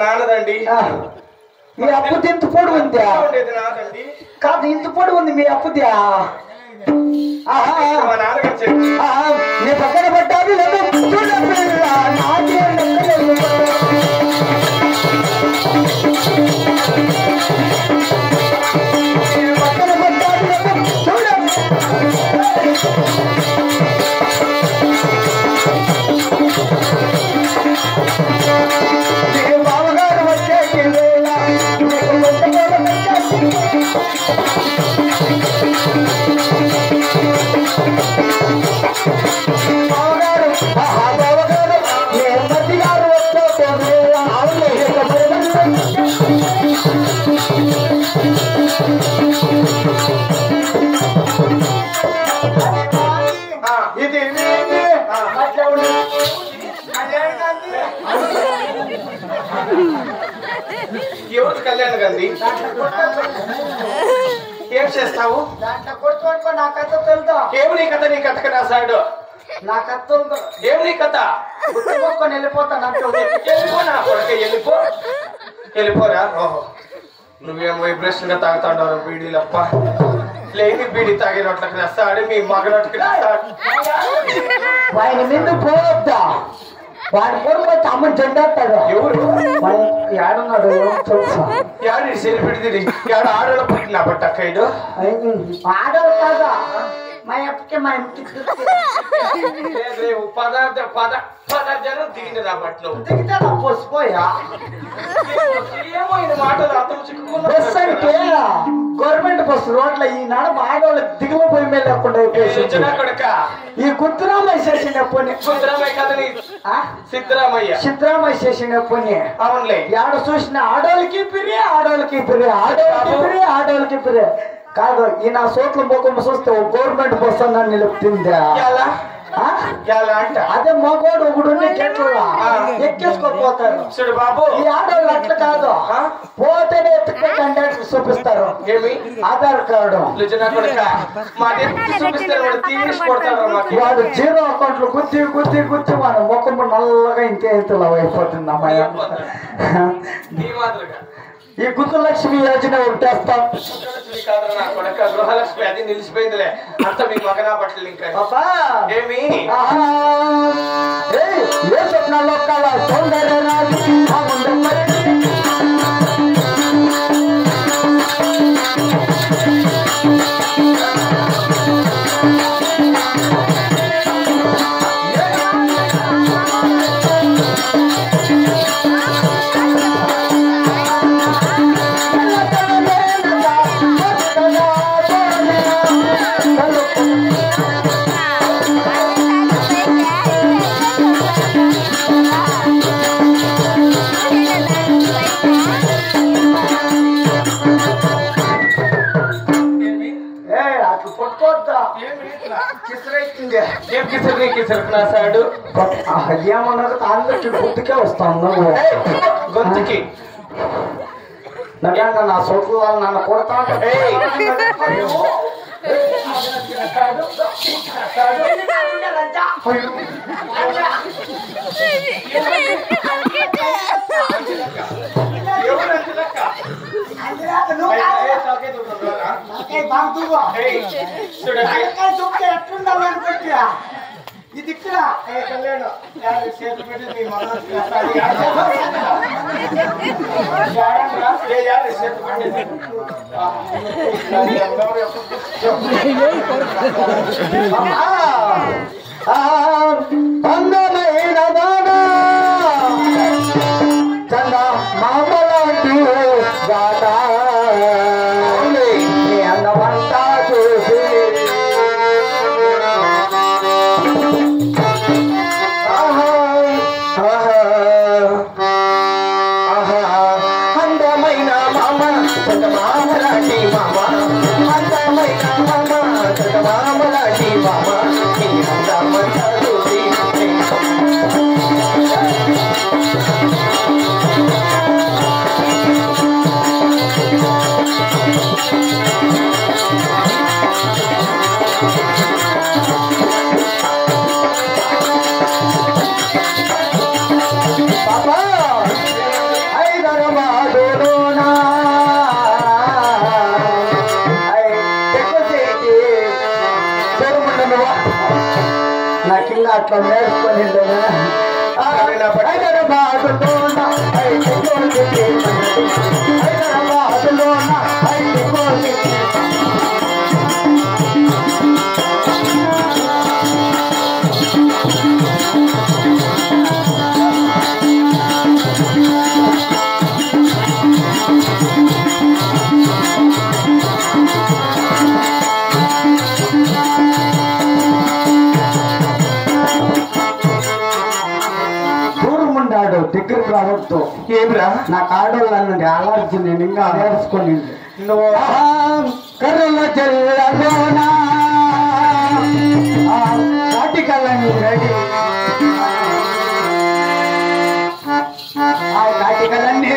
నాన్నదండి. మీ అప్పుది ఇంత పొడి ఉందా? కాదు, ఇంత పొడి ఉంది మీ అప్పుదా? మా నాన్నగారు చెప్పి నీ పక్కన పడ్డాది లేదు నాకే పక్కన పడ్డాది లేదు చూడండి. బావగారు వచ్చేసి బావగారు బావగారు మధ్య గారు వచ్చేసి ఇది ఎవరు కళ్యాణ గాంధీ? ఏం చేస్తావు? దాంట్లో కొట్టుకో నా కథ తెలుదా? ఏమి నీ కథ? నీ కథ రాసాడు. నా కథ ఏమి నీ కథ? గుర్తుకొని వెళ్ళిపోతాను అంటే వెళ్ళిపో నా కొడుకు, వెళ్ళిపోరా. ఓహో, నువ్వేం వైబ్రేషన్ గా తాగుతాడు బీడీలప్ప. లేని బీడీ తాగినట్లకి రాస్తాడు, మీ మగనట్టుకు రాస్తాడు. వాడి మీద పోవద్దా? వాడి కొడుకు వచ్చి అమ్మ జెండేస్తాడు. ఎవరు ఏడున్నాడు? తెలుసా? యాడు సెలిబ్రిటీ యాడు ఆడలో పుట్టిన బట్టక్కైడు ఆడవు కాదా? మా అప్పకి మా ఇంటికి పదార్థాలు దిగింది నా బట్టలు. దిగితే నా పోసిపోయా ఏమో ఇది మాటలు అర్థం బస్ అంటే గవర్నమెంట్ బస్సు రోడ్ల ఈనాడు ఆడవాళ్ళకి దిగువ పోయి మీద లేకుండా కొడక. ఈ గుర్తురామయ్య చేసిన పని. సిద్ధరామయ్య కదని సిద్ధరామయ్య చేసిన పని. అవునులే. ఆడ చూసిన ఆడవాళ్ళకి పిరి, ఆడవాళ్ళకి పిరి కాదు. ఈ నా సోట్ల ముఖం చూస్తే గవర్నమెంట్ బస్ అన్న నిలుపుతుందా? అదే మగోడు ఒకడు ఎక్కేసుకోపోతారు. చూడు బాబు, ఈ ఆడవాళ్ళు అట్లా కాదు, పోతేనే ఎత్తుకే కండక్టర్ చూపిస్తారు. ఏమి ఆధార్ కార్డు వాడు జీరో అకౌంట్లు గుర్తి వాడు ముఖం నల్లగా ఇంతే ఇంతలో అయిపోతుంది అమ్మాయి. ఈ గుర్తులక్ష్మి యోజన ఒకటేస్తాం. గృహలక్ష్మి అది నిలిచిపోయిందిలే. అంత మీ మగనా బట్టలు ఇంకా ఏమి ఏ స్వప్నాల్లో కాల సౌందర్య ఏమన్నారు? అందరికి గుర్తుకే వస్తాను గొంతుకి నాకేంట నా సోట్లు వాళ్ళు నన్ను కొడతా. ఇది ఇక్కడ చేతులు పెట్టి మీ మగ అందమైన దానా చంద మామలాంటి దానా నీ అందమంతా చూసి అందమైన మామ చందమామలాంటి మామ, అందమైన మామ చందమామలాంటి మామ, నీ అందమంతా చూసి పాపా అట్లా నేర్చుకొని హైదరాబాద్లోన దగ్గరికి రావద్దు. ఏమిరా నాకు ఆడోళ్ళ అలర్జీ, నేను ఇంకా నేర్చుకొని కర్రల చెల్లలోనా కాటికలని రెడీ ఆ కాటికలన్నీ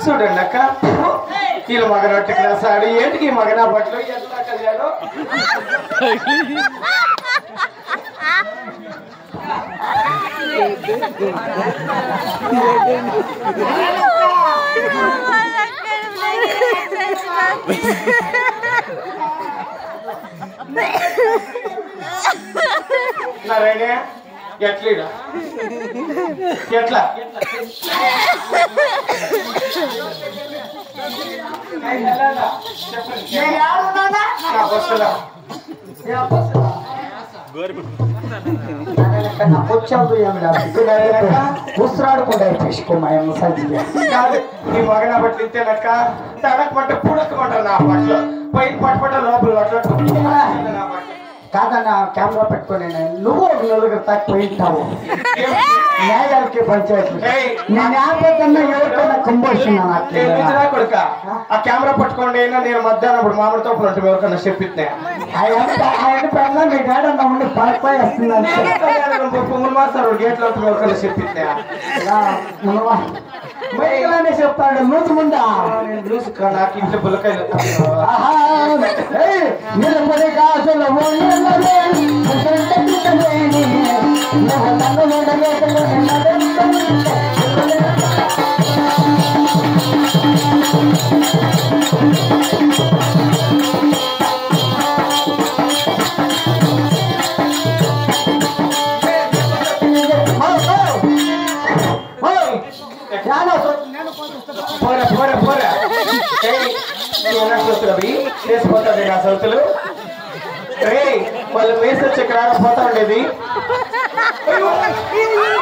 చూడండి అక్క, వీళ్ళు మగనొట్టి క్లాస్ ఆడి ఏంటికి మగనా బట్టలు ఎంత కళ్యాణం నారాయణ ఎట్లీడా ఎట్లా ఉసిరాడకుండా పెట్టుకోమాయమ్మ సజ్జిగా కాదు నీ మగన బట్టలు ఇస్తేనక్క తడకమంటే పుడకమంటారు నా బట్టలు పైన పట్టుపట్ట లోపల కాదన్న కెమెరా పెట్టుకొని నువ్వు ఒక నలుగురు తక్కువ ఉంటావు న్యాయాలకి పంచాయతీ నేను ఆపేదన్నా ఎవరికైనా కుంభోస్తున్నాను కొడుక ఆ కెమెరా పట్టుకోండి అయినా నేను మధ్యాహ్నం ఇప్పుడు మామిడి తోపులు అంటే ఎవరికన్నా చెప్పిద్దే ఆయన పెద్ద మీ డాడీ ఉండి పడకపోయి వస్తుందంటే పొంగులు మాస్తారు గేట్లో ఎవరికన్నా చెప్పిద్దే బయటలోనే చెప్తాడు నూతు ముందా నాకు ఇంట్లో పుల్లకాయలు నిలబడి కాసులు వేసిపోతాడు నా సౌతులు వాళ్ళు వేసి వచ్చి ఇక్కడ పోతా ఉండేది